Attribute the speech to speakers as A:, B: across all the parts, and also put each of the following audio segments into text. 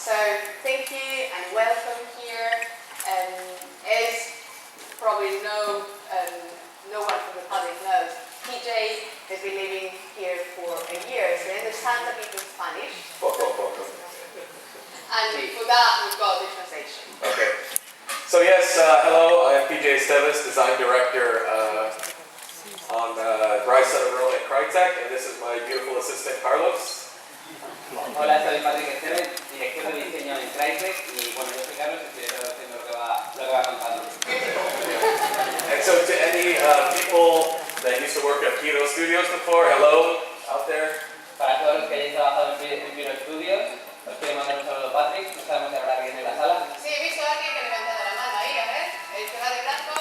A: So thank you and welcome here. As probably no one from the public knows, PJ has been living here for a year, so he understands a bit of Spanish. And for that, we've got the translation.
B: Okay. So yes, hello, I am PJ Esteves, Design Director on Ryse at Crytek, and this is my beautiful assistant, Carlos.
C: Hola, soy Esteves, director de diseño en Crytek, y bueno, yo soy Carlos, estoy traduciendo lo que va contando.
B: And so to any people that used to work at Kino Studios before, hello, out there.
C: Para todos los que hayáis trabajado en Kino Studios, os quiero mandar un saludo, Patrick, no sabemos si habrá alguien en la sala.
A: Sí, he visto a alguien que levantado la mano ahí, a ver, el que va de blanco,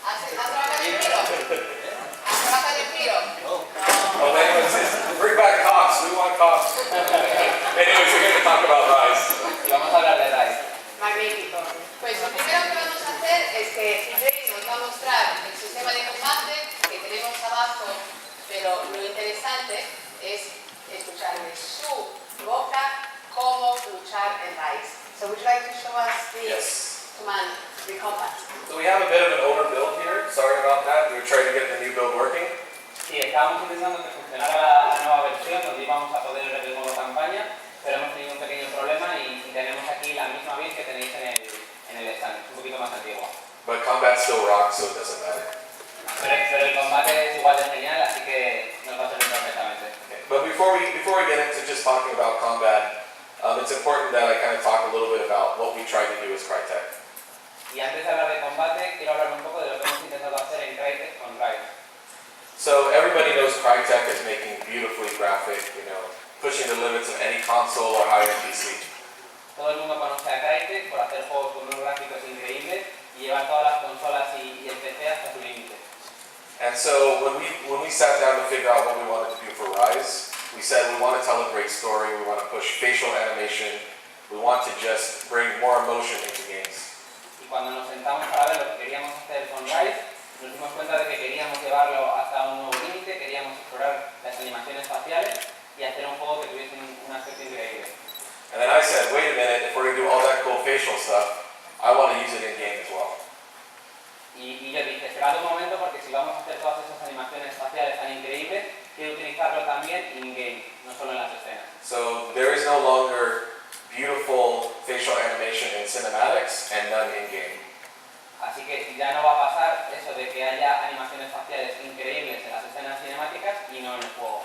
A: ¿has trabajado en Piro? ¿Has trabajado en Piro? No.
B: Oh, anyone says, bring back cops, we want cops. Anyways, we're going to talk about Ryse.
C: Y vamos a hablar de Ryse.
A: Magnífico. Pues lo primero que vamos a hacer es que PJ nos va a mostrar el sistema de combate que tenemos abajo, pero lo interesante es escuchar de su boca cómo luchar en Ryse. So would you like to show us the command, the combat?
B: So we have a bit of an older build here, sorry about that, we were trying to get the new build working.
C: Sí, estábamos intentando que funcionara la nueva versión, donde íbamos a poder ver el modo campaña, pero hemos tenido un pequeño problema y tenemos aquí la misma build que tenéis en el stand, un poquito más antigua.
B: But combat still rocks, so it doesn't matter.
C: Pero el combate es igual de genial, así que nos va a servir perfectamente.
B: Okay. But before we get into just talking about combat, it's important that I kind of talk a little bit about what we try to do as Crytek.
C: Y antes de hablar de combate, quiero hablar un poco de lo que hemos intentado hacer en Crytek con Ryse.
B: So everybody knows Crytek is making beautifully graphic, pushing the limits of any console or high-end PC.
C: Todo el mundo conoce a Crytek por hacer juegos con unos gráficos increíbles y llevar todas las consolas y el PC hasta su límite.
B: And so when we sat down to figure out what we wanted to do for Ryse, we said we want to tell a great story, we want to push facial animation, we want to just bring more emotion into games.
C: Y cuando nos sentamos para ver lo que queríamos hacer con Ryse, nos dimos cuenta de que queríamos llevarlo hasta un nuevo límite, queríamos explorar las animaciones faciales y hacer un juego que tuviese un aspecto increíble.
B: And then I said, wait a minute, if we're going to do all that cool facial stuff, I want to use it in game as well.
C: Y yo dije, esperad un momento porque si vamos a hacer todas esas animaciones faciales tan increíbles, quiero utilizarlo también in-game, no solo en las escenas.
B: So there is no longer beautiful facial animation in cinematics and none in-game.
C: Así que ya no va a pasar eso de que haya animaciones faciales increíbles en las escenas cinemáticas y no en el juego.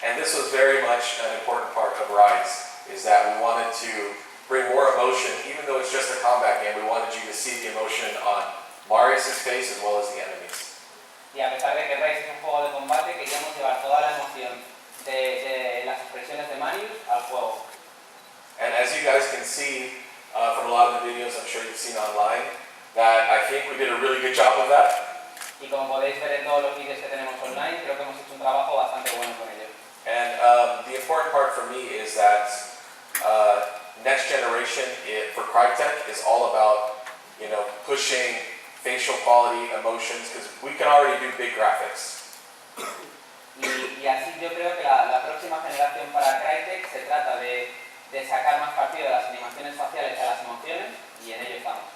B: And this was very much an important part of Ryse, is that we wanted to bring more emotion, even though it's just a combat game, we wanted you to see the emotion on Marius' face as well as the enemies.
C: Y a pesar de que Ryse es un juego de combate, queríamos llevar toda la emoción de las expresiones de Marius al juego.
B: And as you guys can see from a lot of the videos I'm sure you've seen online, that I think we did a really good job of that.
C: Y como podéis ver en todos los vídeos que tenemos online, creo que hemos hecho un trabajo bastante bueno con ello.
B: And the important part for me is that next generation for Crytek is all about pushing facial quality, emotions, because we can already do big graphics.
C: Y así yo creo que la próxima generación para Crytek se trata de sacar más partido de las animaciones faciales a las emociones y en ello estamos.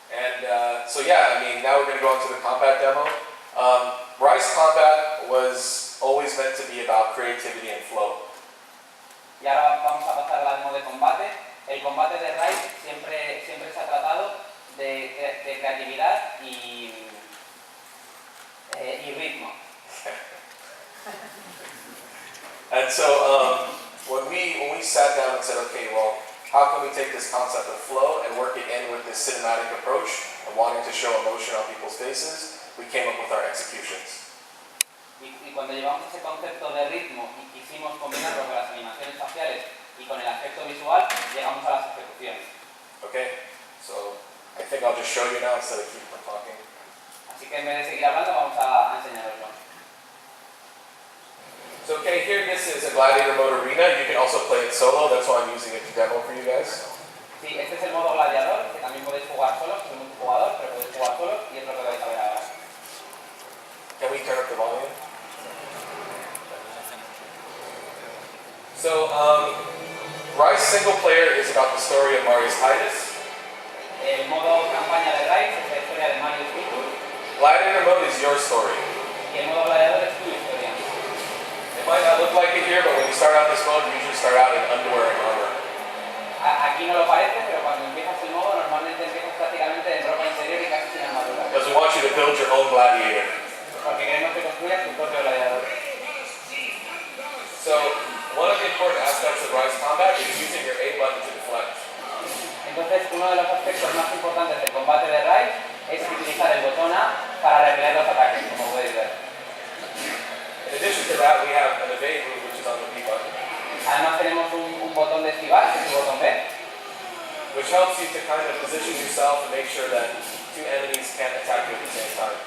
B: And so yeah, I mean, now we're going to go into the combat demo. Ryse combat was always meant to be about creativity and flow.
C: Y ahora vamos a pasar al demo de combate. El combate de Ryse siempre se ha tratado de creatividad y ritmo.
B: And so when we sat down and said, okay, well, how can we take this concept of flow and work it in with this cinematic approach and wanting to show emotion on people's faces, we came up with our executions.
C: Y cuando llevamos ese concepto de ritmo y quisimos combinarlo con las animaciones faciales y con el aspecto visual, llegamos a las ejecuciones.
B: Okay, so I think I'll just show you now instead of keep on talking.
C: Así que en vez de seguir hablando, vamos a enseñaroslo.
B: So okay, here this is a gladiator mode arena. You can also play it solo. That's why I'm using it to demo for you guys.
C: Sí, este es el modo gladiador, que también podéis jugar solos, es multijugador, pero podéis jugar solos y es lo que vais a ver ahora.
B: Can we turn up the volume? So Ryse single player is about the story of Marius Titus.
C: El modo campaña de Ryse es la historia de Mario Titus.
B: Gladiator mode is your story.
C: Y el modo gladiador es tu historia.
B: It might not look like it here, but when you start out this mode, you usually start out in underwear and armor.
C: Aquí no lo parece, pero cuando empiezas el modo normalmente empiezas prácticamente en ropa interior y casi sin armadura.
B: Because we want you to build your own gladiator.
C: Porque queremos que construyas tu propio gladiador.
B: So, one of the important aspects of Ryse combat is using your A button to deflect.
C: Entonces, uno de los aspectos más importantes del combate de Ryse es utilizar el botón A para repeler los ataques, como podéis ver.
B: In addition to that, we have an evade move, which is on the B button,
C: Además tenemos un botón de esquivar, que es el botón B,
B: which helps you to kind of position yourself and make sure that two enemies can't attack you at the same time.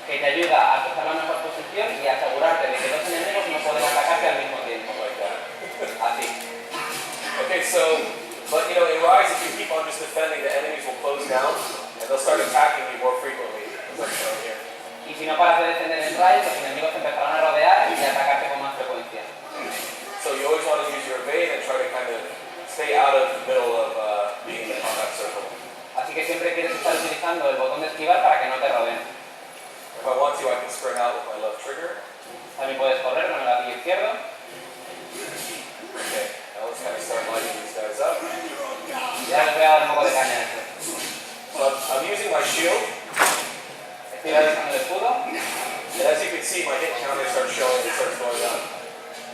C: que te ayuda a fijar la mejor posición y asegurarte de que dos enemigos no pueden atacarte al mismo tiempo.
B: Like that.
C: Así.
B: Okay, so, but you know, in Ryse, if you keep on just defending, the enemies will close down and they'll start attacking you more frequently, as I'm showing here.
C: Y si no paras de defender en Ryse, los enemigos te empezarán a rodear y a atacarte con más frecuencia.
B: So you always want to use your evade and try to kind of stay out of the middle of being in the combat circle.
C: Así que siempre quieres estar utilizando el botón de esquivar para que no te rodeen.
B: If I want to, I can sprint out with my left trigger.
C: También puedes correr con el gatillo izquierdo.
B: Okay, now let's kind of start lighting these guys up.
C: Ya les voy a dar un poco de caña a esto.
B: So I'm using my shield,
C: Estoy realizando el escudo
B: and as you can see, my hit counter starts showing, it starts going up.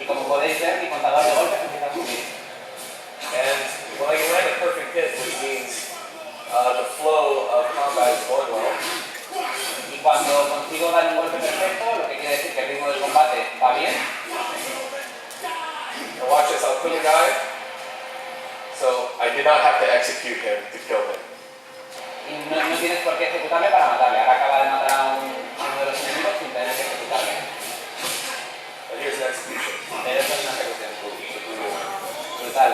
C: y como podéis ver, mi contador de golpes empieza a subir.
B: And when I land a perfect hit, which means the flow of combat is going well,
C: Y cuando consigo dar un golpe perfecto, lo que quiere decir que el ritmo del combate va bien.
B: and watch this, I'll kill a guy. So I did not have to execute him to kill him.
C: Y no tienes por qué ejecutarle para matarle. Ahora acaba de matar a uno de los enemigos sin tener que ejecutarle.
B: But here's an execution.
C: Pero eso es una ejecución. Brutal.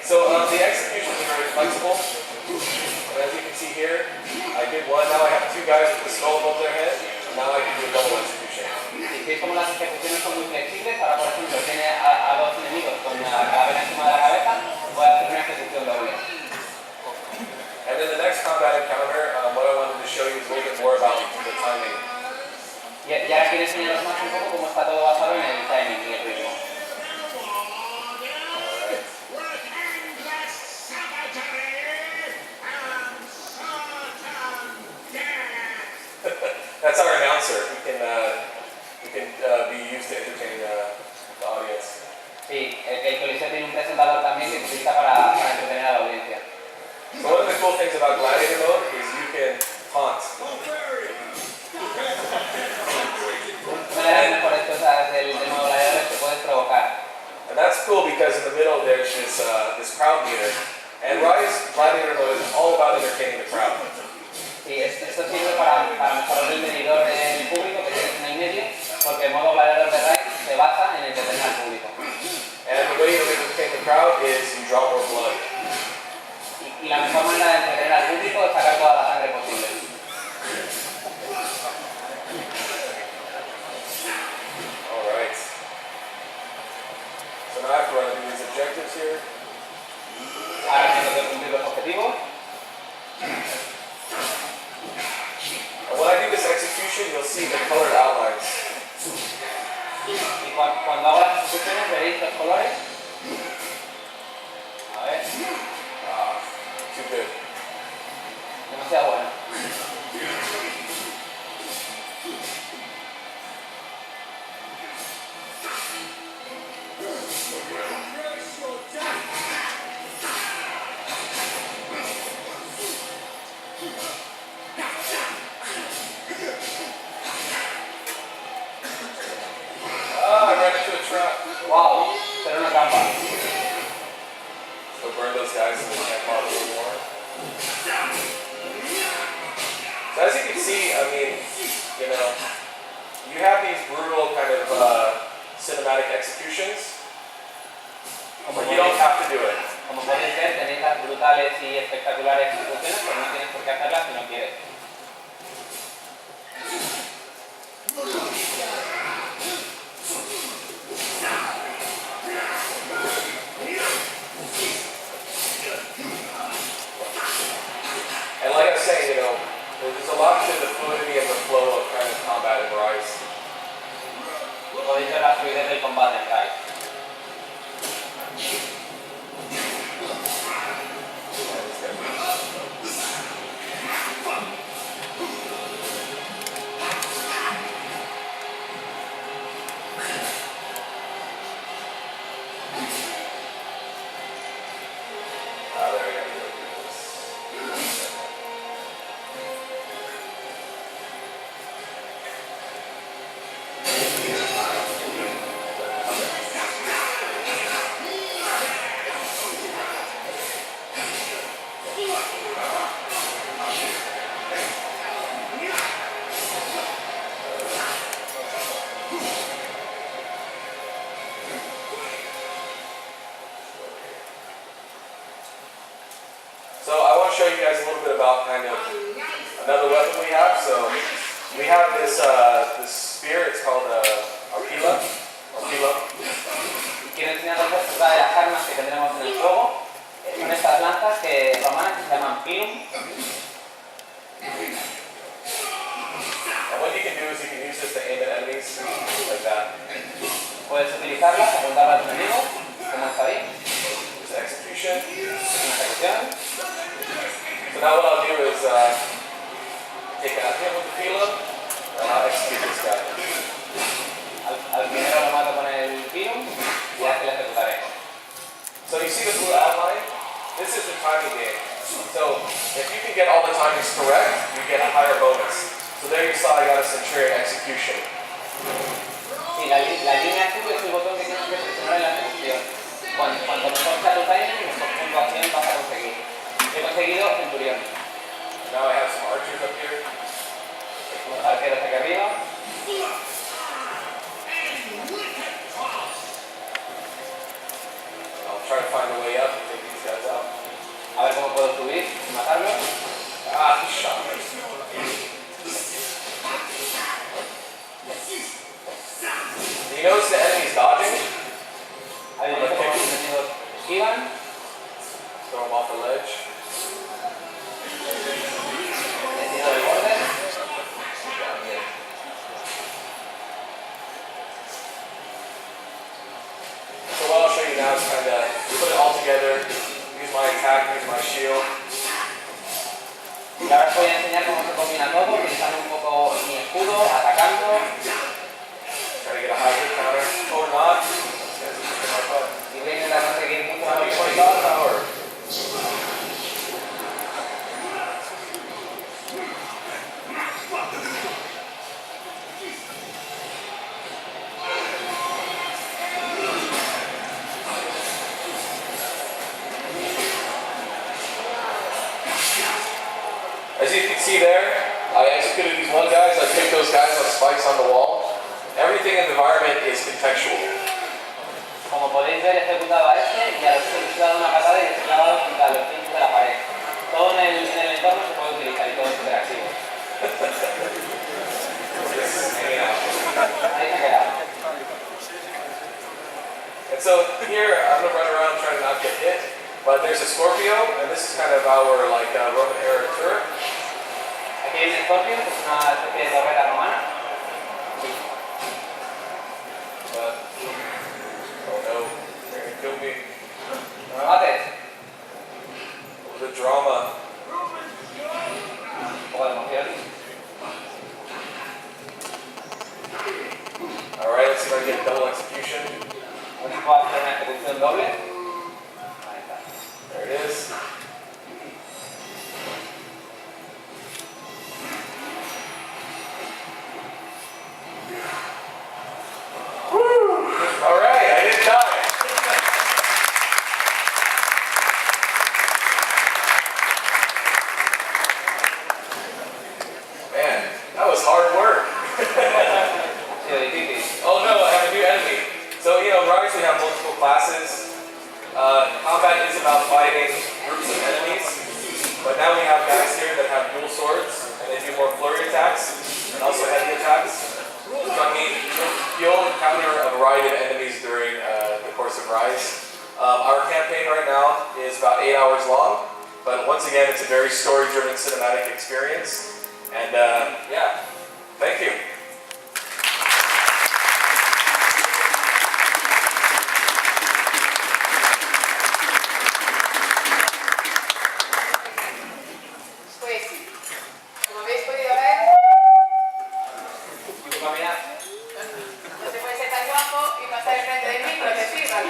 B: So the executions are very flexible. And as you can see here, I did one. Now I have two guys with the skull above their head. Now I can do a double execution.
C: Si veis como las ejecuciones son muy flexibles, ahora por ejemplo tiene a dos enemigos con la calavera encima de la cabeza, voy a hacer una ejecución doble.
B: And then the next combat encounter, what I wanted to show you is a little bit more about the timing.
C: Y ahora quiero enseñaros más un poco cómo está todo basado en el timing y el ritmo.
B: That's our announcer. We can be used to entertain the audience.
C: Sí, el Coliseo tiene un presentador también que se utiliza para entretener a la audiencia.
B: So one of the cool things about Gladiator mode is you can taunt.
C: Una de las mejores cosas del modo gladiador es que puedes provocar.
B: And that's cool because in the middle there's this crowd meter. And Ryse Gladiator mode is all about entertaining the crowd.
C: Sí, esto sirve para mejorar el medidor del público que tienes en el medio, porque el modo gladiador de Ryse se basa en entretener al público.
B: And the way to entertain the crowd is you draw more blood.
C: Y la mejor manera de entretener al público es sacar toda la sangre posible.
B: Alright. So now I have to run through these objectives here.
C: Ahora tengo que cumplir los objetivos.
B: And when I do this execution, you'll see the colored outlines.
C: Y cuando hago las ejecuciones veréis los colores. A ver,
B: Too good.
C: demasiado bueno.
B: I ran into a trap.
C: Wow, pero una trampa.
B: So burn those guys so they can't bother anymore. So as you can see, I mean, you know, you have these brutal kind of cinematic executions, but you don't have to do it.
C: Como podéis ver, tenéis las brutales y espectaculares ejecuciones, pero no tienes por qué hacerlas si no quieres.
B: show you guys a little bit about kind of another weapon we have. So we have this spear. It's called a pila.
C: Quiero enseñaros otra de las armas que tendremos en el juego. Son estas lanzas romanas que se llaman pilum.
B: And what you can do is you can use this to aim at enemies like that.
C: Puedes utilizarlas, apuntar a tus enemigos, como está bien.
B: It's execution.
C: Una ejecución.
B: So now what I'll do is take out him with the pila, and I'll execute this guy.
C: Al primero lo mato con el pilum y así lo ejecutaré.
B: So you see the blue outline? This is the timing game. So if you can get all the timings correct, you get a higher bonus. So there you saw I got a Centurion execution.
C: Sí, la línea azul es el botón que tienes que presionar en la ejecución. Cuanto mejor sea tu timing, mejor puntuación vas a conseguir. He conseguido Centurión.
B: Now I have some archers up here.
C: Unos arqueros aquí arriba.
B: I'll try to find a way up and take these guys out.
C: A ver cómo puedo subir y matarlos.
B: Ah, he shot me. Do you notice the enemy's dodging?
C: A ver, cómo los enemigos esquivan.
B: Throw them off the ledge.
C: He tenido el borde.
B: So what I'll show you now is kind of put it all together, use my attack, use my shield.
C: Y ahora os voy a enseñar cómo se combina todo, utilizando un poco mi escudo, atacando.
B: Try to get a high hit counter. Or not.
C: Y voy a intentar conseguir mucho más
B: $20
C: victoria.
B: power. As you can see there, I executed these one guys, I picked those guys on spikes on the wall. Everything in the environment is contextual.
C: Como podéis ver, he ejecutado a este y a los otros he dado una patada y les he clavado contra los pinchos de la pared. Todo en el entorno se puede utilizar y todo es interactivo. Ahí se ha quedado.
B: And so here, I'm going to run around trying to not get hit, but there's a Scorpio, and this is kind of our Roman era turret.
C: Aquí hay un Scorpion, que es una especie de torreta romana.
B: But, oh no, they're going to kill me.
C: No me mates.
B: The drama.
C: Un poco de emoción.
B: Alright, let's see if I can get a double execution.
C: A ver si puedo hacer una ejecución doble. Ahí está.
B: There it is. Alright, I didn't die. Man, that was hard work.
C: Ha sido difícil.
B: Oh no, I have a new enemy. So, in Ryse we have multiple classes. Combat is about fighting groups of enemies. But now we have guys here that have dual swords, and they do more flurry attacks, and also heavy attacks. So I mean, you'll encounter a variety of enemies during the course of Ryse. Our campaign right now is about 8 hours long, but once again, it's a very story-driven cinematic experience. And yeah, thank you.
A: Pues, como habéis podido ver,
C: Y caminar.
A: no se puede ser tan guapo y pasar enfrente del micro, te sirvan.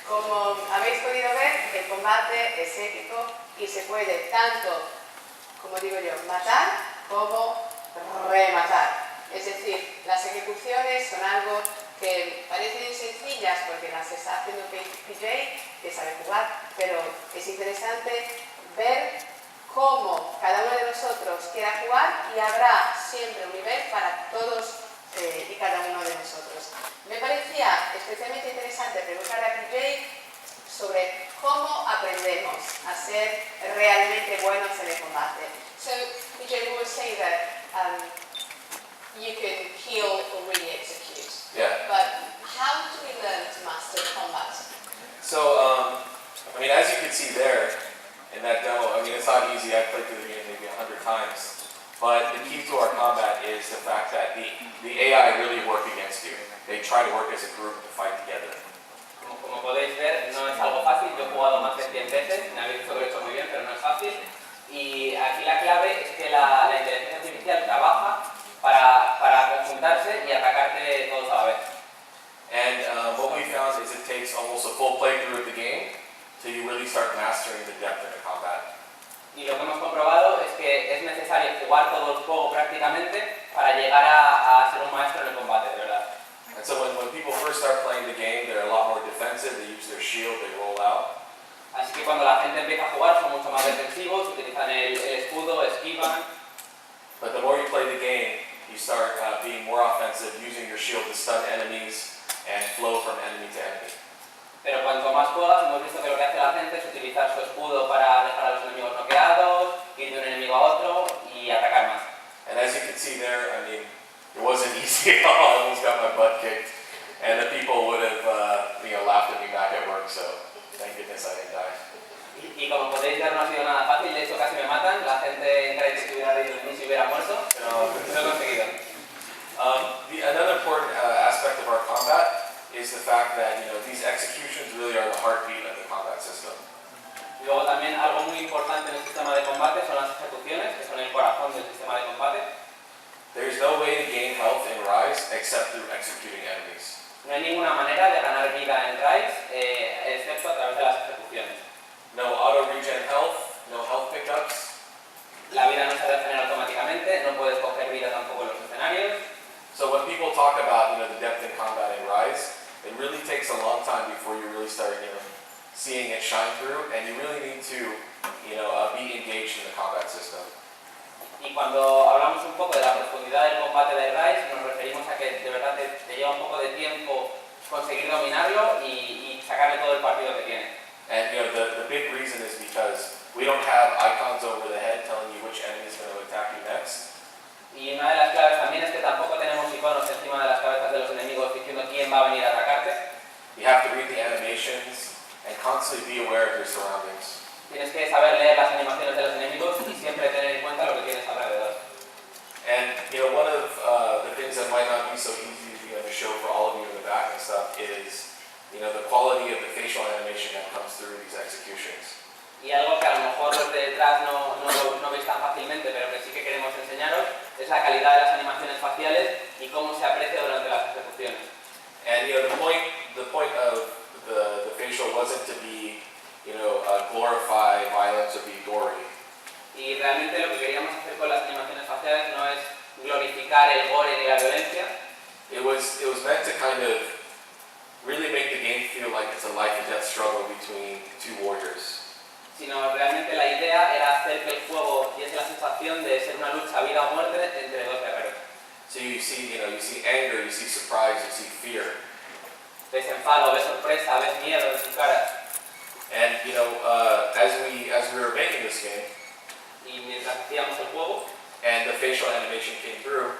A: Como habéis podido ver, el combate es épico y se puede tanto, como digo yo, matar como rematar. Es decir, las ejecuciones son algo que parecen sencillas porque las está haciendo PJ, que sabe jugar, pero es interesante ver cómo cada uno de nosotros quiera jugar y habrá siempre un nivel para todos y cada uno de nosotros. Me parecía especialmente interesante preguntar a PJ sobre ¿cómo aprendemos a ser realmente buenos en el combate? So, Vijay, we were saying that you can heal or really execute.
B: Yeah.
A: But how do we learn to master combat?
B: So, I mean, as you can see there in that demo, I mean, it's not easy. I've played through the game maybe 100 times. But the key to our combat is the fact that the AI really work against you. They try to work as a group to fight together.
C: Como podéis ver, no es algo fácil. Yo he jugado más de 100 veces, me habéis visto que lo he hecho muy bien, pero no es fácil. Y aquí la clave es que la inteligencia artificial trabaja para conjuntarse y atacarte todos a la vez.
B: And what we found is it takes almost a full playthrough of the game till you really start mastering the depth of the combat.
C: Y lo que hemos comprobado es que es necesario jugar todo el juego prácticamente para llegar a ser un maestro en el combate, de verdad.
B: And so when people first start playing the game, they're a lot more defensive. They use their shield, they roll out.
C: Así que cuando la gente empieza a jugar son mucho más defensivos, utilizan el escudo, esquivan.
B: But the more you play the game, you start being more offensive, using your shield to stun enemies and flow from enemy to enemy.
C: Pero cuanto más juegas, hemos visto que lo que hace la gente es utilizar su escudo para dejar a los enemigos noqueados, ir de un enemigo a otro y atacar más.
B: And as you can see there, I mean, it wasn't easy at all. I almost got my butt kicked. And the people would have laughed at me back at work, so thank goodness I didn't die.
C: Y como podéis ver, no ha sido nada fácil, de hecho casi me matan. La gente en Crytek hubiera reído de mí si hubiera muerto, pero lo he conseguido.
B: Another important aspect of our combat is the fact that these executions really are the heartbeat of the combat system.
C: Y luego también algo muy importante en el sistema de combate son las ejecuciones, que son el corazón del sistema de combate.
B: There's no way to gain health in Ryse except through executing enemies.
C: No hay ninguna manera de ganar vida en Ryse excepto a través de las ejecuciones.
B: No auto regen health, no health pickups.
C: La vida no se regenera automáticamente, no puedes coger vida tampoco en los escenarios.
B: So when people talk about the depth in combat in Ryse, it really takes a long time before you really start seeing it shine through, and you really need to be engaged in the combat system.
C: Y cuando hablamos un poco de la profundidad del combate de Ryse, nos referimos a que de verdad te lleva un poco de tiempo conseguir dominarlo y sacarle todo el partido que tiene.
B: And the big reason is because we don't have icons over the head telling you which enemy is going to attack you next.
C: Y una de las claves también es que tampoco tenemos iconos encima de las cabezas de los enemigos diciendo quién va a venir a atacarte.
B: You have to read the animations and constantly be aware of your surroundings.
C: Tienes que saber leer las animaciones de los enemigos y siempre tener en cuenta lo que tienes alrededor.
B: And one of the things that might not be so easy to show for all of you in the back and stuff is the quality of the facial animation that comes through these executions.
C: Y algo que a lo mejor los de detrás no veis tan fácilmente, pero que sí que queremos enseñaros, es la calidad de las animaciones faciales y cómo se aprecia durante las ejecuciones.
B: And the point of the facial wasn't to be glorify violence or be gory.
C: Y realmente lo que queríamos hacer con las animaciones faciales no es glorificar el gore ni la violencia.
B: It was meant to kind of really make the game feel like it's a life and death struggle between two warriors.
C: Sino realmente la idea era hacer que el juego diese la sensación de ser una lucha vida o muerte entre dos guerreros.
B: So you see anger, you see surprise, you see fear.
C: Ves enfado, ves sorpresa, ves miedo en sus caras.
B: And as we were making this game,
C: Y mientras hacíamos el juego
B: and the facial animation came through,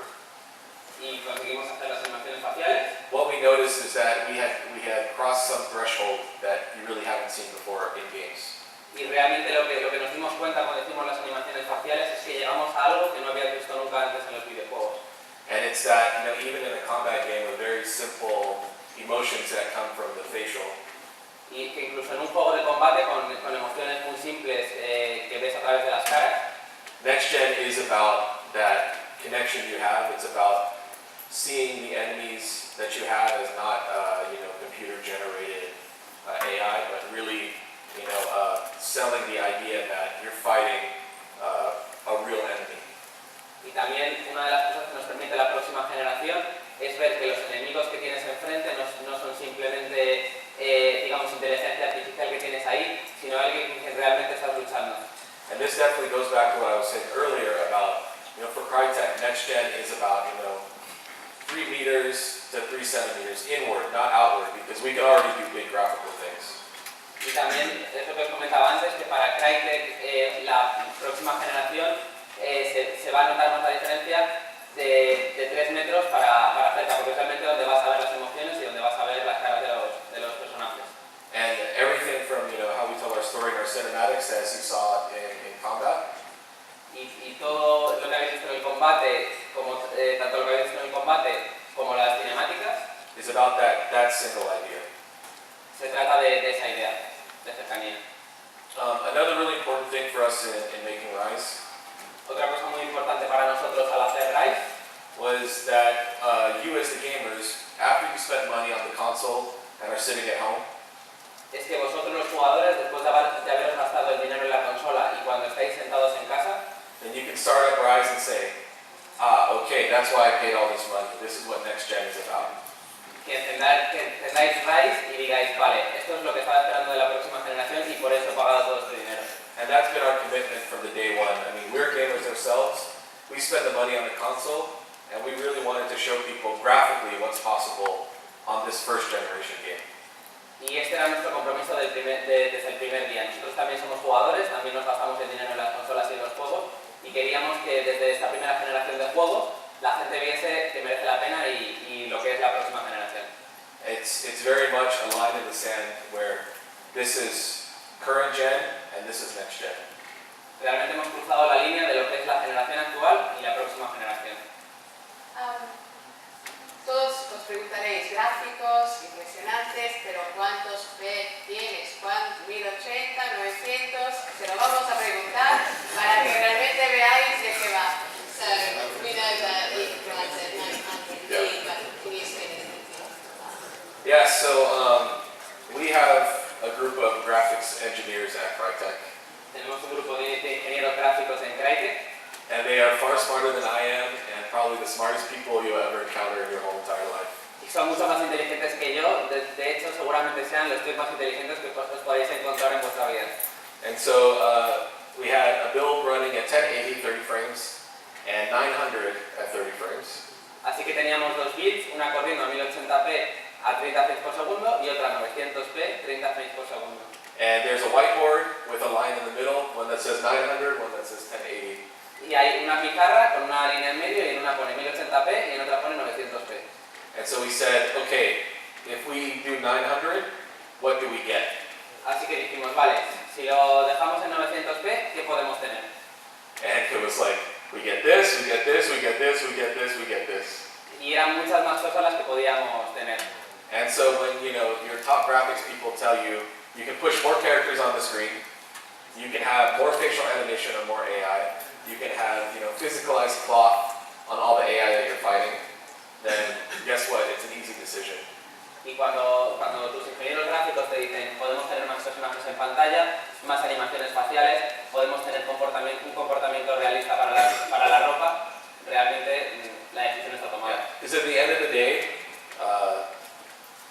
C: y conseguimos hacer las animaciones faciales,
B: what we noticed is that we had crossed some threshold that you really haven't seen before in games.
C: y realmente lo que nos dimos cuenta cuando hicimos las animaciones faciales es que llegamos a algo que no habías visto nunca antes en los videojuegos.
B: And it's that even in a combat game with very simple emotions that come from the facial,
C: Y que incluso en un juego de combate con emociones muy simples que ves a través de las caras,
B: Next Gen is about that connection you have. It's about seeing the enemies that you have as not computer generated AI, but really selling the idea that you're fighting a real enemy.
C: y también una de las cosas que nos permite la próxima generación es ver que los enemigos que tienes enfrente no son simplemente inteligencia artificial que tienes ahí, sino alguien con quien realmente estás luchando.
B: And this definitely goes back to what I was saying earlier about, for Crytek, Next Gen is about, 3 meters to 3 centimeters inward, not outward, because we can already do big graphical things.
C: Y también, es lo que os comentaba antes, que para Crytek la próxima generación se va a notar más la diferencia de 3 metros para cerca, porque es realmente donde vas a ver las emociones y donde vas a ver las caras de los personajes.
B: And everything from, you know, how we tell our story in our cinematics, as you saw in combat,
C: Y todo lo que habéis visto en el combate, como, tanto lo que habéis visto en el combate como las cinemáticas,
B: is about that single idea.
C: se trata de esa idea de cercanía.
B: Another really important thing for us in making Ryse
C: Otra cosa muy importante para nosotros al hacer Ryse
B: was that you as the gamers, after you spent money on the console and are sitting at home,
C: es que vosotros los jugadores, después de haberos gastado el dinero en la consola y cuando estáis sentados en casa,
B: then you can start up Ryse and say, okay, that's why I paid all this money. This is what next gen is about.
C: que encendáis Ryse y digáis, vale, esto es lo que estaba esperando de la próxima generación y por eso he pagado todo este dinero.
B: And that's been our commitment from the day one. I mean, we're gamers ourselves. We spend the money on the console, and we really wanted to show people graphically what's possible on this first generation game.
C: Y este era nuestro compromiso desde el primer día. Nosotros también somos jugadores, también nos gastamos el dinero en las consolas y en los juegos y queríamos que desde esta primera generación de juegos la gente viese que merece la pena y lo que es la próxima generación.
B: It's very much a line in the sand where this is current gen and this is next gen.
C: Realmente hemos cruzado la línea de lo que es la generación actual y la próxima generación.
A: Todos os preguntaréis, gráficos impresionantes, pero ¿cuántos P tienes? ¿1080, 900? Se lo vamos a preguntar para que realmente veáis de qué va. So, we know that it runs at 900p, but can you explain it?
B: Yeah, so we have a group of graphics engineers at Crytek,
C: Tenemos un grupo de ingenieros gráficos en Crytek
B: and they are far smarter than I am, and probably the smartest people you'll ever encounter in your whole entire life.
C: y son mucho más inteligentes que yo. De hecho, seguramente sean los tíos más inteligentes que os podéis encontrar en vuestra vida.
B: And so we had a build running at 1080, 30 frames, and 900 at 30 frames.
C: Así que teníamos dos builds, una corriendo a 1080p a 30 frames por segundo y otra a 900p, 30 frames por segundo.
B: And there's a whiteboard with a line in the middle, one that says 900, one that says 1080.
C: Y hay una pizarra con una línea en medio y en una pone 1080p y en otra pone 900p.
B: And so we said, okay, if we do 900, what do we get?
C: Así que dijimos, vale, si lo dejamos en 900p, ¿qué podemos tener?
B: And it was like, we get this, we get this, we get this, we get this, we get this.
C: Y eran muchas más cosas las que podíamos tener.
B: And so when, you know, your top graphics people tell you, you can push more characters on the screen, you can have more facial animation or more AI, you can have, you know, physicalized cloth on all the AI that you're fighting, then guess what? It's an easy decision.
C: Y cuando tus ingenieros gráficos te dicen podemos tener más personajes en pantalla, más animaciones faciales, podemos tener un comportamiento realista para la ropa, realmente la decisión está tomada.
B: Because at the end of the day,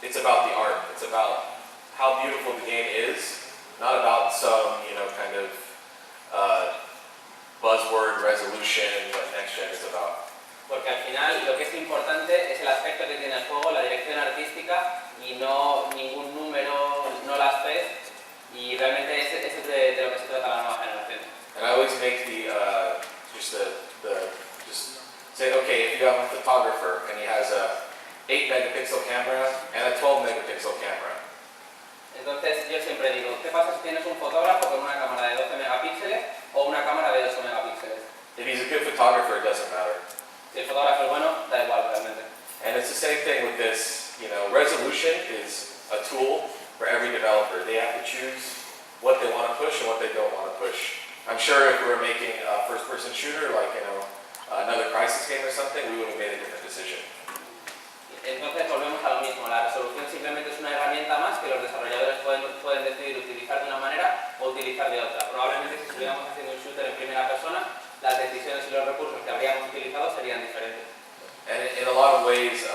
B: it's about the art. It's about how beautiful the game is, not about some, you know, kind of buzzword resolution, what next gen is about.
C: Porque al final lo que es importante es el aspecto que tiene el juego, la dirección artística y no ningún número, no las P's, y realmente ese es de lo que se trata la nueva generación.
B: And I always make just say, okay, if you have a photographer and he has a 8 megapixel camera and a 12 megapixel camera.
C: Entonces yo siempre digo, ¿qué pasa si tienes un fotógrafo con una cámara de 12 megapíxeles o una cámara de 8 megapíxeles?
B: If he's a good photographer, it doesn't matter.
C: Si el fotógrafo es bueno, da igual realmente.
B: And it's the same thing with this, you know, resolution is a tool for every developer. They have to choose what they want to push and what they don't want to push. I'm sure if we were making a first-person shooter, like, you know, another Crisis game or something, we would have made a different decision.
C: Entonces volvemos a lo mismo, la resolución simplemente es una herramienta más que los desarrolladores pueden decidir utilizar de una manera o utilizar de otra. Probablemente si estuviéramos haciendo un shooter en primera persona, las decisiones y los recursos que habríamos utilizado serían diferentes.
B: And in a lot of ways,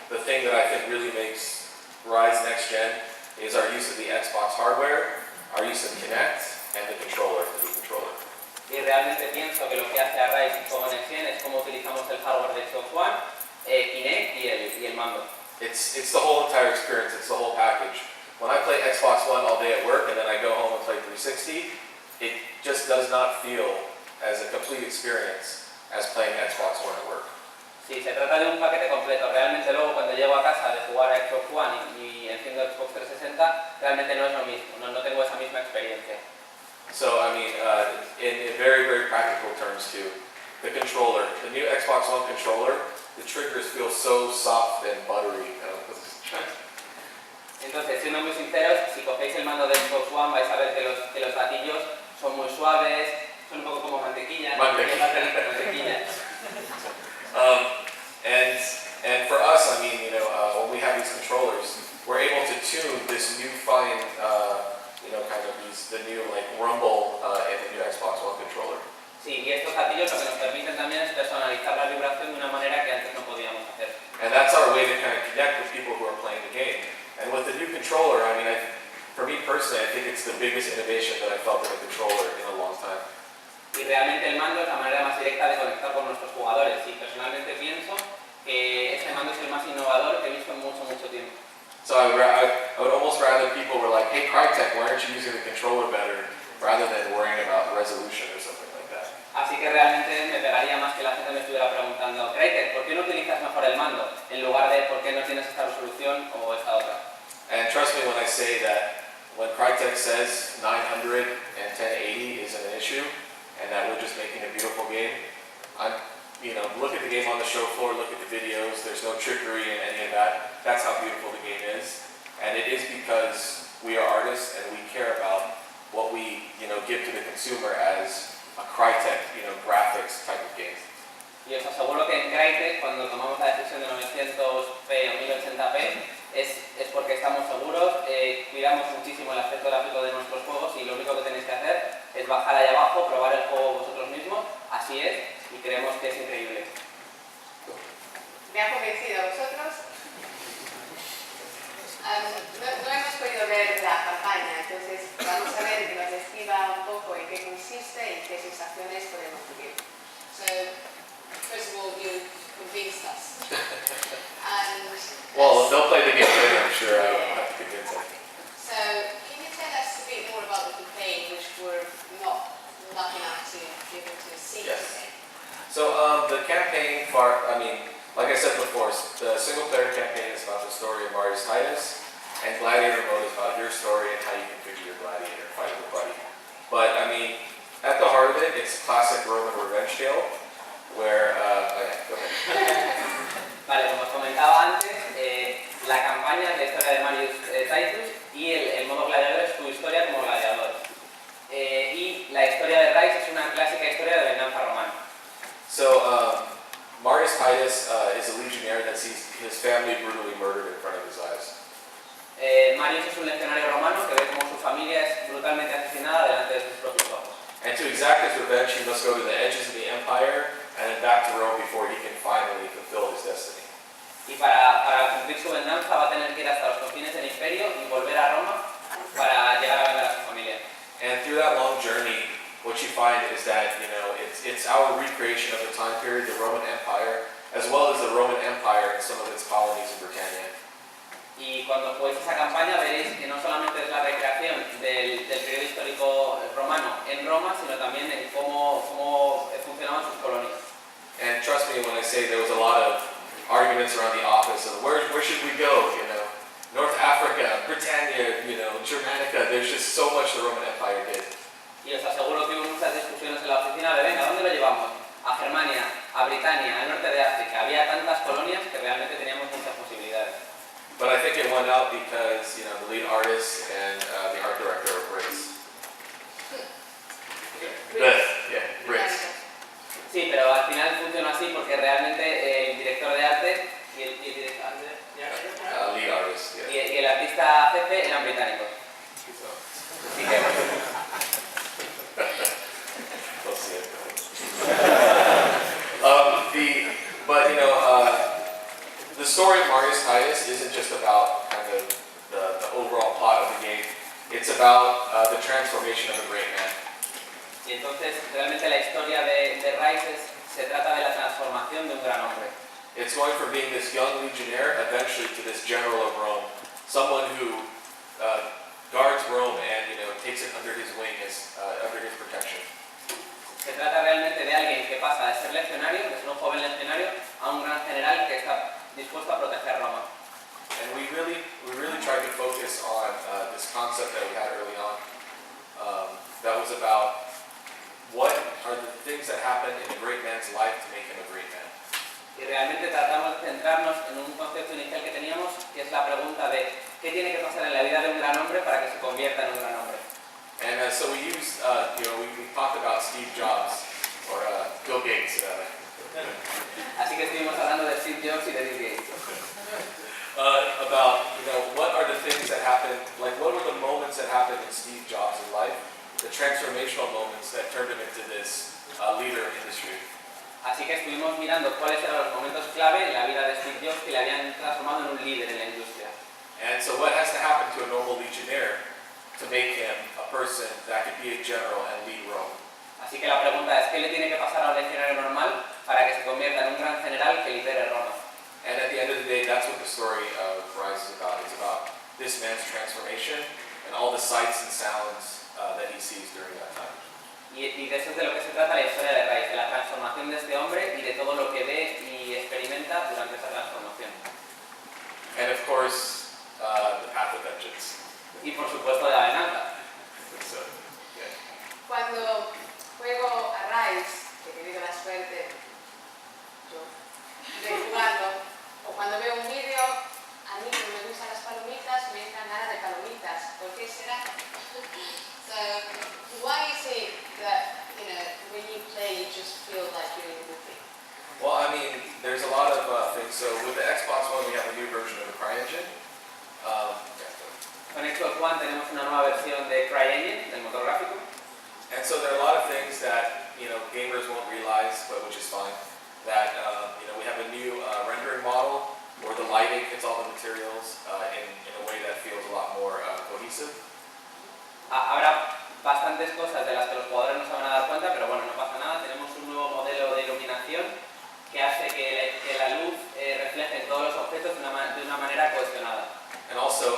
B: the thing that I think really makes Ryse Next Gen is our use of the Xbox hardware, our use of Kinect, and the controller, the Wii controller.
C: Y realmente pienso que lo que hace a Ryse como Next Gen es cómo utilizamos el hardware de Xbox One, Kinect y el mando.
B: It's the whole entire experience, it's the whole package. when I play Xbox One all day at work and then I go home and play 360, it just does not feel as a complete experience as playing Xbox One at work.
C: Sí, se trata de un paquete completo. Realmente luego cuando llego a casa de jugar a Xbox One y enciendo Xbox 360, realmente no es lo mismo, no tengo esa misma experiencia.
B: So, I mean, in very, very practical terms too, the controller, the new Xbox One controller, the triggers feel so soft and buttery.
C: Entonces, siendo muy sinceros, si cogéis el mando de Xbox One vais a ver que los gatillos son muy suaves, son un poco como mantequilla. Mantequilla.
B: And for us, I mean, you know, when we have these controllers, we're able to tune this new fine, you know, kind of the new like rumble in the new Xbox One controller.
C: Sí, y estos gatillos lo que nos permiten también es personalizar la vibración de una manera que antes no podíamos hacer.
B: And that's our way to kind of connect with people who are playing the game. And with the new controller, I mean, for me personally, I think it's the biggest innovation that I felt in a controller in a long time.
C: Y realmente el mando es la manera más directa de conectar con nuestros jugadores. Y personalmente pienso que este mando es el más innovador que he visto en mucho, mucho tiempo.
B: So I would almost rather people were like, hey Crytek, why aren't you using the controller better, rather than worrying about resolution or something like that.
C: Así que realmente me pegaría más que la gente me estuviera preguntando, Crytek, ¿por qué no utilizas mejor el mando? En lugar de ¿por qué no tienes esta resolución o esta otra?
B: And trust me when I say that when Crytek says 900 and 1080 isn't an issue, and that we're just making a beautiful game, you know, look at the game on the show floor, look at the videos, there's no trickery in any of that. That's how beautiful the game is. And it is because we are artists and we care about what we, you know, give to the consumer as a Crytek, you know, graphics type of game.
C: Y os aseguro que en Crytek, cuando tomamos la decisión de 900p o 1080p, es porque estamos seguros, cuidamos muchísimo el aspecto gráfico de nuestros juegos y lo único que tenéis que hacer es bajar ahí abajo, probar el juego vosotros mismos, así es, y creemos que es increíble.
A: ¿Me ha convencido a vosotros? No hemos podido ver la campaña, entonces vamos a ver que nos describa un poco en qué consiste y qué sensaciones podemos vivir. So, first of all, you convinced us.
B: Well, they'll play the game later, I'm sure. I don't have to convince them.
A: So, can you tell us a bit more about the campaign, which we're not lucky enough to be able to see today?
B: So the campaign part, I mean, like I said before, the single-player campaign is about the story of Ryse, and Gladiator mode is about your story and how you configure your gladiator, fight with buddy. But I mean, at the heart of it, it's classic Roman revenge tale, where, go ahead.
C: Vale, como os comentaba antes, la campaña es la historia de Marius Titus y el modo gladiador es tu historia como gladiador. Y la historia de Ryse es una clásica historia de venganza romana.
B: So, Marius Titus is a legionnaire that sees his family brutally murdered in front of his eyes.
C: Marius es un legionario romano que ve cómo su familia es brutalmente asesinada delante de sus propios ojos.
B: And to exact his revenge, he must go to the edges of the empire and then back to Rome before he can finally fulfill his destiny.
C: Y para cumplir su venganza va a tener que ir hasta los confines del imperio y volver a Roma para llegar a vengar a su familia.
B: And through that long journey, what you find is that, you know, it's our recreation of the time period, the Roman Empire, as well as the Roman Empire and some of its colonies in Britannia.
C: Y cuando juguéis esa campaña veréis que no solamente es la recreación del periodo histórico romano en Roma, sino también en cómo funcionaban sus colonias.
B: And trust me when I say there was a lot of arguments around the office of where should we go, you know, North Africa, Britannia, you know, Germanica, there's just so much the Roman Empire did.
C: Y os aseguro que hubo muchas discusiones en la oficina de, venga, ¿dónde lo llevamos? A Germania, a Britania, al norte de África. Había tantas colonias que realmente teníamos muchas posibilidades.
B: But I think it won out because, you know, the lead artist and the art director are Brits. Brits.
C: Sí, pero al final funcionó así porque realmente el director de arte y el
B: lead artist, yeah.
C: y el artista jefe eran británicos. Así que,
B: We'll see it. But you know, the story of Marius Titus isn't just about kind of the overall plot of the game. It's about the transformation of a great man.
C: Y entonces realmente la historia de Ryse se trata de la transformación de un gran hombre.
B: It's going from being this young legionnaire eventually to this general of Rome, someone who guards Rome and takes it under his wing as under his protection.
C: Se trata realmente de alguien que pasa de ser legionario, de ser un joven legionario, a un gran general que está dispuesto a proteger Roma.
B: And we really tried to focus on this concept that we had early on. That was about what are the things that happen in a great man's life to make him a great man.
C: Y realmente tratamos de centrarnos en un concepto inicial que teníamos, que es la pregunta de qué tiene que pasar en la vida de un gran hombre para que se convierta en un gran hombre.
B: And so we used, we talked about Steve Jobs or Bill Gates.
C: Así que estuvimos hablando de Steve Jobs y de Bill Gates.
B: About what are the things that happened, like what were the moments that happened in Steve Jobs' life, the transformational moments that turned him into this leader in industry.
C: Así que estuvimos mirando cuáles eran los momentos clave en la vida de Steve Jobs que le habían transformado en un líder en la industria.
B: And so what has to happen to a normal legionnaire to make him a person that could be a general and lead Rome?
C: Así que la pregunta es, ¿qué le tiene que pasar a un legionario normal para que se convierta en un gran general que lidere Roma?
B: And at the end of the day, that's what the story of Ryse is about. It's about this man's transformation and all the sights and sounds that he sees during that time.
C: Y de eso es de lo que se trata la historia de Ryse, de la transformación de este hombre y de todo lo que ve y experimenta durante esa transformación.
B: And of course, the path of vengeance.
C: Y por supuesto de la venganza.
B: So, yeah.
A: Cuando juego a Ryse, que he tenido la suerte yo, de jugarlo, o cuando veo un vídeo, a mí no me gustan las palomitas, me entran ganas de palomitas. ¿Por qué será? So, why is it that, when you play, you just feel like you're in a good thing?
B: Well, I mean, there's a lot of things. So with the Xbox One, we have a new version of the CryEngine.
C: Con Xbox One tenemos una nueva versión de CryEngine, del motor gráfico.
B: And so there are a lot of things that gamers won't realize, but which is fine. That we have a new rendering model where the lighting hits all the materials in a way that feels a lot more cohesive.
C: Habrá bastantes cosas de las que los jugadores no se van a dar cuenta, pero bueno, no pasa nada. Tenemos un nuevo modelo de iluminación que hace que la luz refleje en todos los objetos de una manera cohesionada.
B: And also,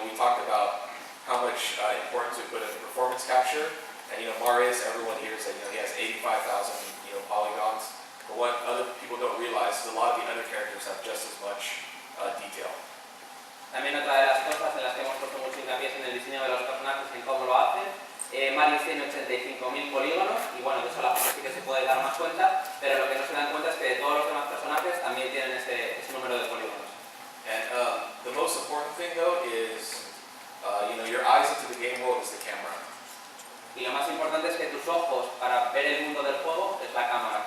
B: we talked about how much importance we put in performance capture. And Marius, everyone here said he has 85,000 polygons. But what other people don't realize is a lot of the other characters have just as much detail.
C: También otra de las cosas en las que hemos puesto mucho hincapié es en el diseño de los personajes, en cómo lo hacen. Marius tiene 85.000 polígonos y bueno, de eso la gente sí que se puede dar más cuenta, pero lo que no se dan cuenta es que todos los demás personajes también tienen ese número de polígonos.
B: And the most important thing though is, your eyes into the game world is the camera.
C: Y lo más importante es que tus ojos para ver el mundo del juego es la cámara.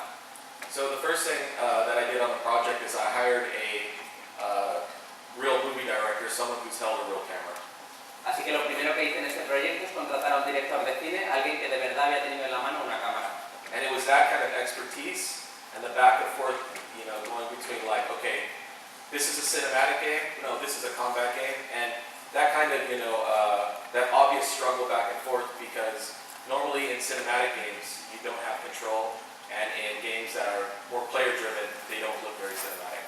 B: So the first thing that I did on the project is I hired a real movie director, someone who's held a real camera.
C: Así que lo primero que hice en este proyecto es contratar a un director de cine, alguien que de verdad había tenido en la mano una cámara.
B: And it was that kind of expertise and the back and forth, going between like, okay, this is a cinematic game, no, this is a combat game, and that kind of, that obvious struggle back and forth, because normally in cinematic games you don't have control, and in games that are more player driven, they don't look very cinematic.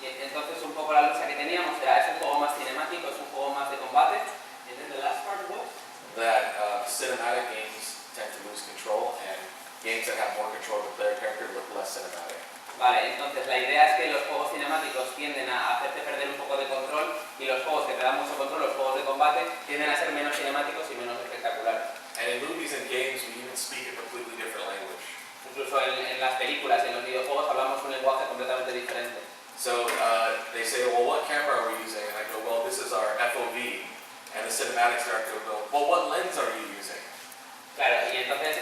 C: Y entonces un poco la lucha que teníamos era, es un juego más cinemático, es un juego más de combate. And then the last part was
B: that cinematic games tend to lose control, and games that have more control of the player character look less cinematic.
C: Vale, entonces la idea es que los juegos cinemáticos tienden a hacerte perder un poco de control y los juegos que te dan mucho control, los juegos de combate, tienden a ser menos cinemáticos y menos espectaculares.
B: And in movies and games, we even speak a completely different language.
C: Incluso en las películas y en los videojuegos hablamos un lenguaje completamente diferente.
B: So they say, well, what camera are we using? And I go, well, this is our FOV. And the cinematics director will go, well, what lens are you using?
C: Claro, y entonces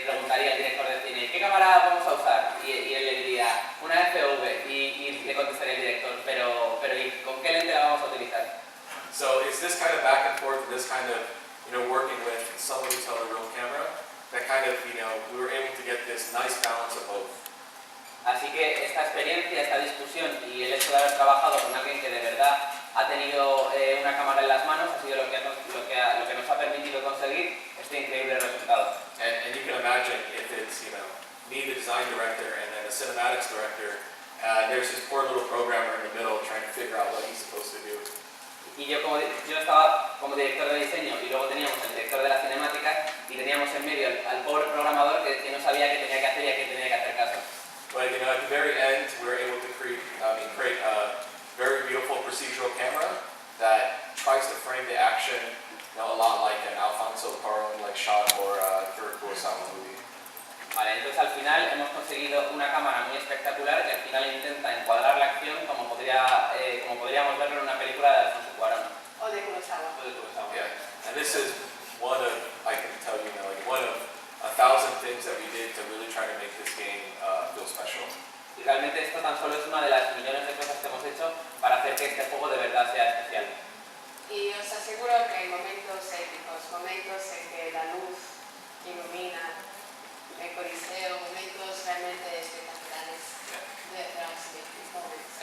C: preguntaría al director de cine, ¿qué cámara vamos a usar? Y él le diría, una FV. Y le contestaría el director, pero ¿y con qué lente la vamos a utilizar?
B: So it's this kind of back and forth, this kind of, working with someone who's held a real camera, that kind of, we were able to get this nice balance of both.
C: Así que esta experiencia, esta discusión y el hecho de haber trabajado con alguien que de verdad ha tenido una cámara en las manos ha sido lo que nos ha permitido conseguir este increíble resultado.
B: And you can imagine if it's, me, the design director, and then the cinematics director, there's this poor little programmer in the middle trying to figure out what he's supposed to do.
C: Y yo estaba como director de diseño y luego teníamos el director de las cinemáticas y teníamos en medio al pobre programador que no sabía qué tenía que hacer y a qué tenía que hacer caso.
B: But you know, at the very end, we were able to create a very beautiful procedural camera that tries to frame the action, you know, a lot like an Alfonso Cuarón like shot or a Kurosawa movie.
C: Vale, entonces al final hemos conseguido una cámara muy espectacular que al final intenta encuadrar la acción como podríamos verlo en una película de Alfonso Cuarón.
A: O de Kurosawa.
B: Yeah, and this is one of, I can tell you now, like one of 1,000 things that we did to really try to make this game feel special.
C: Y realmente esto tan solo es una de las millones de cosas que hemos hecho para hacer que este juego de verdad sea especial.
A: Y os aseguro que en momentos épicos, momentos en que la luz ilumina el coliseo, momentos realmente espectaculares.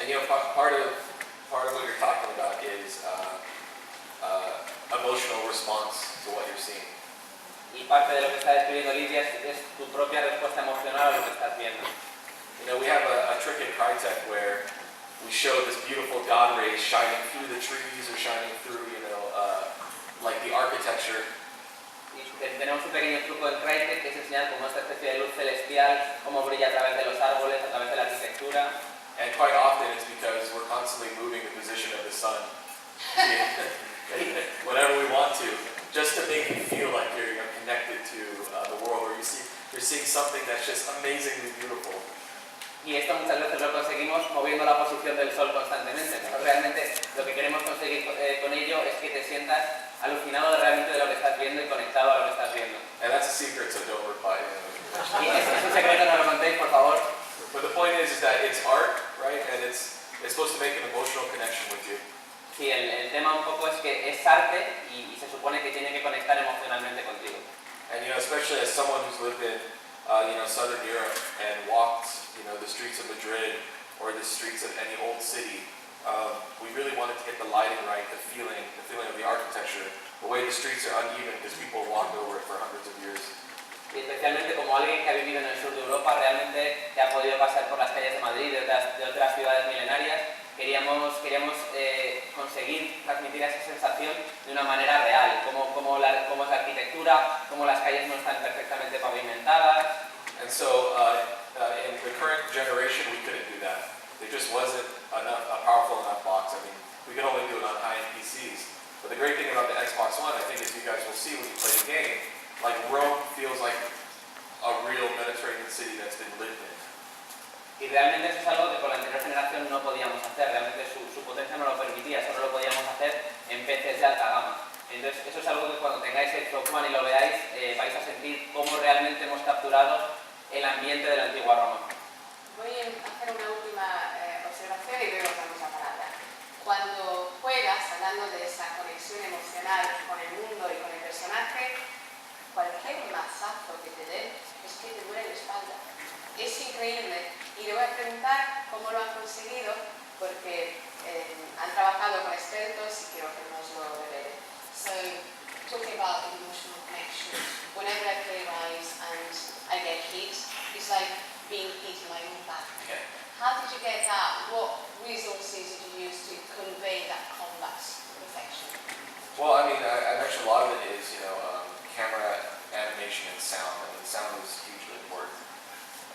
B: And you know, part of what you're talking about is emotional response to what you're seeing.
C: Y parte de lo que está describiendo Lidia es tu propia respuesta emocional a lo que estás viendo.
B: You know, we have a trick in Crytek where we show this beautiful God rays shining through the trees or shining through, you know, like the architecture.
C: Y tenemos un pequeño truco en Crytek que es enseñar como esta especie de luz celestial, cómo brilla a través de los árboles, a través de la arquitectura.
B: And quite often it's because we're constantly moving the position of the sun whenever we want to, just to make you feel like you're connected to the world, where you're seeing something that's just amazingly beautiful.
C: Y esto muchas veces lo conseguimos moviendo la posición del sol constantemente, pero realmente lo que queremos conseguir con ello es que te sientas alucinado realmente de lo que estás viendo y conectado a lo que estás viendo.
B: And that's a secret, so don't reply.
C: Y es un secreto, no lo contéis, por favor.
B: But the point is that it's art, right? And it's supposed to make an emotional connection with you.
C: Sí, el tema un poco es que es arte y se supone que tiene que conectar emocionalmente contigo.
B: And you know, especially as someone who's lived in Southern Europe and walked, the streets of Madrid or the streets of any old city, we really wanted to get the lighting right, the feeling of the architecture, the way the streets are uneven because people walked over it for hundreds of years.
C: Y especialmente como alguien que ha vivido en el sur de Europa, realmente que ha podido pasar por las calles de Madrid, de otras ciudades milenarias, queríamos conseguir transmitir esa sensación de una manera real, cómo es la arquitectura, cómo las calles no están perfectamente pavimentadas.
B: And so in the current generation we couldn't do that. There just wasn't a powerful enough box. I mean, we could only do it on high-end PCs. But the great thing about the Xbox One, I think, as you guys will see when you play the game, like Rome feels like a real Mediterranean city that's been lived in.
C: Y realmente eso es algo que con la anterior generación no podíamos hacer, realmente su potencia no lo permitía, solo lo podíamos hacer en PCs de alta gama. Entonces eso es algo que cuando tengáis el Xbox One y lo veáis, vais a sentir cómo realmente hemos capturado el ambiente de la antigua Roma.
A: Voy a hacer una última observación y luego damos la palabra. Cuando juegas, hablando de esa conexión emocional con el mundo y con el personaje, cualquier mazazo que te den es que te duele la espalda. Es increíble. Y le voy a preguntar cómo lo han conseguido, porque han trabajado con expertos y quiero que nos lo revelen. So, talking about emotional connection, whenever I play Ryse and I get hit, it's like being hit in my own back.
B: Yeah.
A: How did you get that? What resources did you use to convey that combat perfection?
B: Well, I mean, I mentioned a lot of it is, camera, animation, and sound. I mean, sound is hugely important.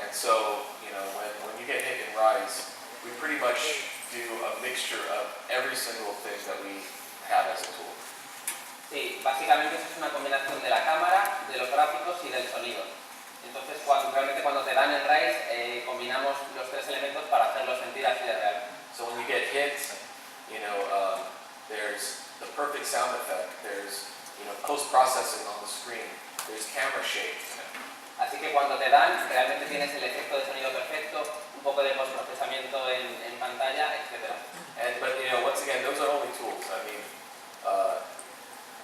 B: And so, when you get hit in Ryse, we pretty much do a mixture of every single thing that we have as a tool.
C: Sí, básicamente eso es una combinación de la cámara, de los gráficos y del sonido. Entonces, realmente cuando te dan en Ryse, combinamos los tres elementos para hacerlo sentir así de real.
B: So when you get hit, there's the perfect sound effect. There's, post-processing on the screen. There's camera shake.
C: Así que cuando te dan, realmente tienes el efecto de sonido perfecto, un poco de postprocesamiento en pantalla, etc.
B: But once again, those are only tools. I mean,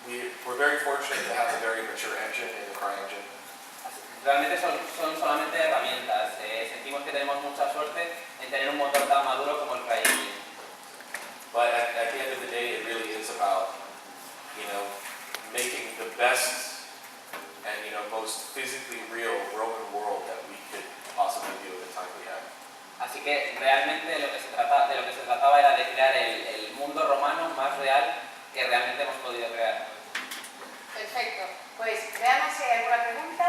B: we're very fortunate to have a very mature engine in the CryEngine.
C: Realmente son solamente herramientas. Sentimos que tenemos mucha suerte en tener un motor tan maduro como el CryEngine.
B: But at the end of the day, it really is about, making the best and most physically real Roman world that we could possibly do at the time we have.
C: Así que realmente de lo que se trataba era de crear el mundo romano más real
A: Pues veamos si hay alguna pregunta.